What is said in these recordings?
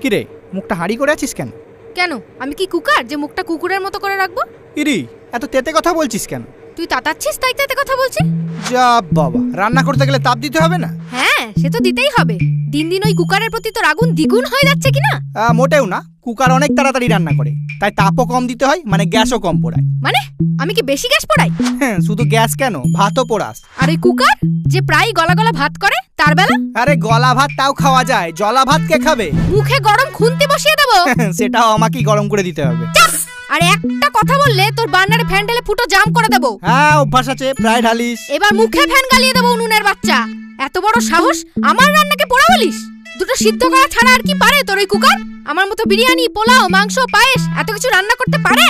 কি রে, মুখটা হাঁড়ি করে আছিস কেন? কেন, আমি কি কুকার যে মুখটা কুকুরের মতো করে রাখবো? ইরি, এত তেতে কথা বলছিস কেন? তুই তাতাচ্ছিস তাই তেতে কথা বলছি? যা বাবা, রান্না করতে গেলে তাপ দিতে হবে না? হ্যাঁ, সে তো দিতেই হবে। দিন দিন ওই কুকারের প্রতি তোর আগুন দ্বিগুণ হয়ে যাচ্ছে কি না? মোটেও না, কুকার অনেক তাড়াতাড়ি রান্না করে, তাই তাপও কম দিতে হয়, মানে গ্যাসও কম পোড়ায়। মানে আমি কি বেশি গ্যাস পোড়াই? হ্যাঁ, শুধু গ্যাস কেন, ভাতও পোড়াস। আর ওই কুকার যে প্রায় গলা গলা ভাত করে, তার বেলা? আরে গলা ভাত তাও খাওয়া যায়, জলা ভাত কে খাবে? মুখে গরম খুন্তি বসিয়ে দেবো। সেটাও আমাকেই গরম করে দিতে হবে। আর একটা কথা বললে তোর বার্নারে ফ্যান ঢেলে ফুটো জাম করে দেবো। হ্যাঁ, অভ্যাস আছে, প্রায় ঢালিস। এবার মুখে ফ্যান গালিয়ে দেবো উনুনের বাচ্চা। এত বড় সাহস, আমার রান্নাকে পোড়া বলিস? দুটো সিদ্ধ করা ছাড়া আর কি পারে তোর ওই কুকার? আমার মতো বিরিয়ানি, পোলাও, মাংস, পায়েস এত কিছু রান্না করতে পারে?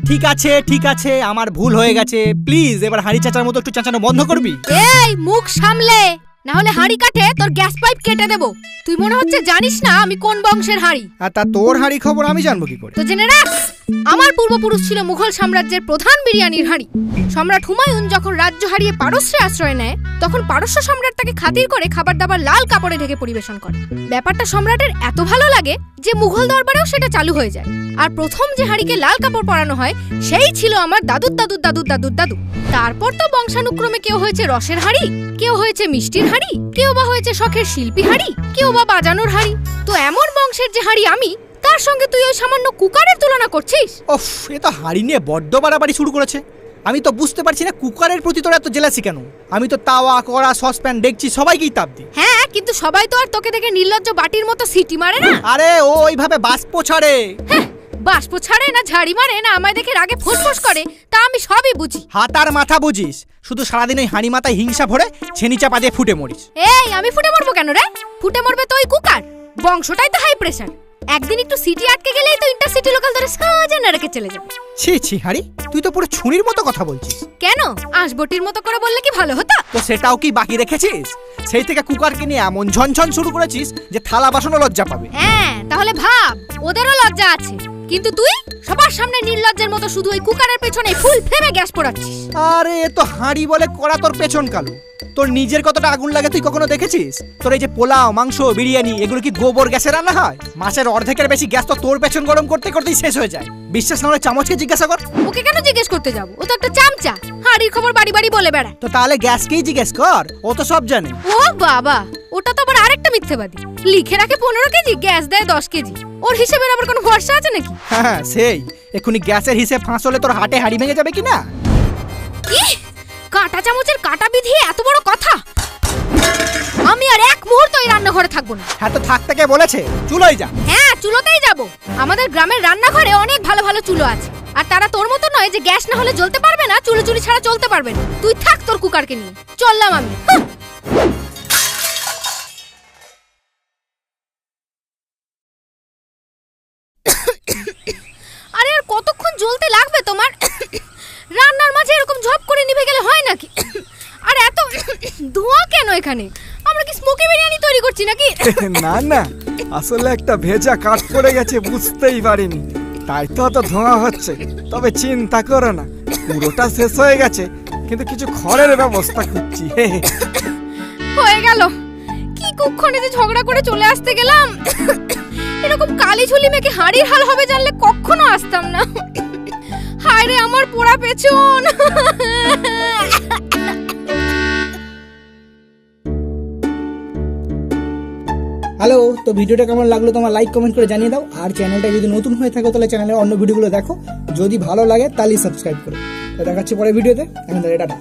ঠিক আছে ঠিক আছে, আমার ভুল হয়ে গেছে। প্লিজ এবার হাঁড়ি চাচার মতো একটু চাচানো বন্ধ করবি? এই মুখ সামলে, না হলে হাঁড়ি কাটে তোর গ্যাস পাইপ কেটে দেবো। তুই মনে হচ্ছে জানিস না আমি কোন বংশের হাঁড়ি। তা তোর হাঁড়ি খবর আমি জানবো কি করে? তো জেনে রাখ, আমার পূর্বপুরুষ ছিল মুঘল সাম্রাজ্যের প্রধান বিরিয়ানির হাঁড়ি। সম্রাট হুমায়ুন যখন রাজ্য হারিয়ে পারস্যে আশ্রয় নেয়, তখন পারস্য সম্রাট তাকে খাতির করে খাবার দাবার লাল কাপড়ে ঢেকে পরিবেশন করে। ব্যাপারটা সম্রাটের এত ভালো লাগে যে মুঘল দরবারেও সেটা চালু হয়ে যায়। আর প্রথম যে হাঁড়িকে লাল কাপড় পরানো হয় সেই ছিল আমার দাদুর দাদুর দাদুর দাদুর দাদু। তারপর তো বংশানুক্রমে কেউ হয়েছে রসের হাঁড়ি, কেউ হয়েছে মিষ্টির হাঁড়ি, কেউ বা হয়েছে শখের শিল্পী হাঁড়ি, কেউ বা বাজানোর হাঁড়ি। তো এমন বংশের যে হাঁড়ি আমি, তার সঙ্গে তুই ওই সামান্য কুকারের তুলনা করছিস? ওফ, এ তো হাঁড়ি নিয়ে বড্ড বাড়াবাড়ি শুরু করেছে। আমি তো বুঝতে পারছি না কুকারের প্রতি তোর এত জেলাসি কেন? আমি তো তাওয়া, কড়া, সসপ্যান, ডেকচি সবাইকেই তাপ দিই। হ্যাঁ, কিন্তু সবাই তো আর তোকে দেখে নির্লজ্জ বাটির মতো সিটি মারে না। আরে ও ওইভাবে বাষ্প ছাড়ে। হ্যাঁ, বাষ্প ছাড়ে না ঝাড়ি মারে না আমায় দেখে রাগে ফোঁস করে, তা আমি সবই বুঝি। হাত আর মাথা বুঝিস, শুধু সারাদিন ওই হাঁড়ি মাথায় হিংসা ভরে ছেনি চাপা দিয়ে ফুটে মরিস। এই, আমি ফুটে মরবো কেন রে? ফুটে মরবে তো ওই কুকার, বংশটাই তো হাই প্রেসার। একদিন একটু সিটি আটকে গেলেই তো ইন্টারসিটি লোকাল ধরে সাজা না রেখে চলে যাবে। ছি ছি হাঁড়ি, তুই তো পুরো ছুরির মতো কথা বলছিস। কেন, আঁশবটির মতো করে বললে কি ভালো হতো? তো সেটাও কি বাকি রেখেছিস? সেই থেকে কুকারকে নিয়ে এমন ঝনঝন শুরু করেছিস যে থালা বাসনও লজ্জা পাবে। হ্যাঁ, তাহলে ভাব, ওদেরও লজ্জা আছে, কিন্তু তুই সবার সামনে নির্লজ্জের মতো শুধু ওই কুকারের পেছনে ফুল ফ্লেমে গ্যাস পোড়াচ্ছিস। আরে এ তো হাঁড়ি বলে কড়া, তোর পেছন কালো। তোর নিজের কতটা আগুন লাগে তুই কখনো দেখেছিস? তোর এই যে পোলাও, মাংস, বিরিয়ানি এগুলো কি গোবর গ্যাসে রান্না হয়? মাসের অর্ধেকের বেশি গ্যাস তো তোর পেছন গরম করতে করতেই শেষ হয়ে যায়। বিশ্বাস না হলে চামচকে জিজ্ঞাসা কর। ওকে কেন জিজ্ঞেস করতে যাব? ও তো একটা চামচা, হাঁড়ির খবর বাড়ি বাড়ি বলে বেড়ায়। তো তাহলে গ্যাসকেই জিজ্ঞেস কর, ও তো সব জানে। ও বাবা, ওটা তো আবার আরেকটা মিথ্যেবাদী। লিখে রাখে 15 কেজি, গ্যাস দেয় 10 কেজি। ওর হিসেবের আবার কোনো ভরসা আছে নাকি? হ্যাঁ সেই, এক্ষুনি গ্যাসের হিসেব ফাঁস হলে তোর হাটে হাঁড়ি ভেঙে যাবে কিনা? কি কাঁটা চামচের কাঁটা বিধিয়ে এত বড় কথা? আমি আর এক মুহূর্ত এই রান্নাঘরে থাকবো না। হ্যাঁ, তো থাকতে কে বলেছে? চুলোয় যা। হ্যাঁ, চুলোতেই যাব। আমাদের গ্রামের রান্নাঘরে অনেক ভালো ভালো চুলো আছে, আর তারা তোর মতো নয় যে গ্যাস না হলে জ্বলতে পারবে না, চুলো চুলি ছাড়া চলতে পারবে না। তুই থাক তোর কুকারকে নিয়ে, চললাম আমি। আরে আর কতক্ষণ জ্বলতে লাগবে তোমার? রান্নার মাঝে এরকম ঝপ করে নিভে গেলে হয় নাকি? আর এত ধোঁয়া কেন এখানে? আমরা কি স্মোকি বিরিয়ানি তৈরি করছি নাকি? না না, আসলে একটা ভেজা কাঠ পড়ে গেছে, বুঝতেই পারিনি, তাই তো অত ধোঁয়া হচ্ছে। তবে চিন্তা করো না, পুরোটা শেষ হয়ে গেছে, কিন্তু কিছু খড়ের ব্যবস্থা করছি। হয়ে গেল। কি কুক্ষণে যে ঝগড়া করে চলে আসতে গেলাম। এরকম কালি ঝুলি মেখে হাঁড়ির হাল হবে জানলে কখনো আসতাম না। হায় রে আমার পোড়া পেছন। হ্যালো, তো ভিডিওটা কেমন লাগলো তোমার লাইক কমেন্ট করে জানিয়ে দাও। আর চ্যানেলটা যদি নতুন হয়ে থাকো তাহলে চ্যানেলের অন্য ভিডিওগুলো দেখো, যদি ভালো লাগে তাহলে সাবস্ক্রাইব করো। তো দেখাচ্ছি পরের ভিডিওতে। এখন টাটা।